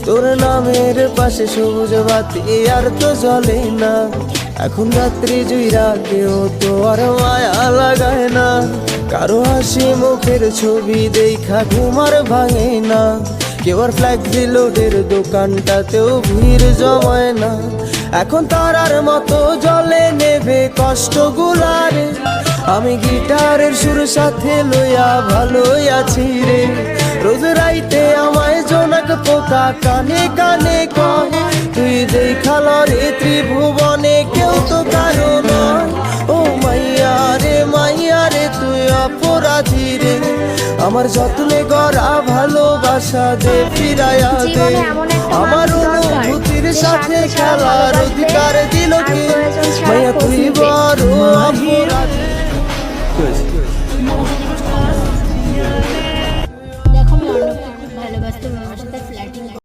তোর নামের পাশে সবুজ বাতি আর তো জ্বলে না। এখন রাত্রি জুইরা কেউ তো আর মায়া লাগায় না। কারো হাসি মুখের ছবি দেখা ঘুমার ভাঙে না। কেউ আর ফ্ল্যাক্সি লোডের দোকানটাতেও ভিড় জমায় না। এখন তারার মতো জলে নেভে কষ্টগুলারে। আমি গিটারের সুর সাথে লইয়া ভালোই আছি রে। রোজ রাইতে আমায় জোনাক পোকা কানে কানে কয়, তুই দেখাল রে ত্রিভুবনে কেউ তো কারো নয়। ও মাইয়া রে তুই অপরাধী রে। আমার যত্নে গড়া ভালোবাসা দে ফিরাইয়া দে। আমার অনুভূতির সাথে খেলার অধিকার দিল কে? মাইয়া তুই বড়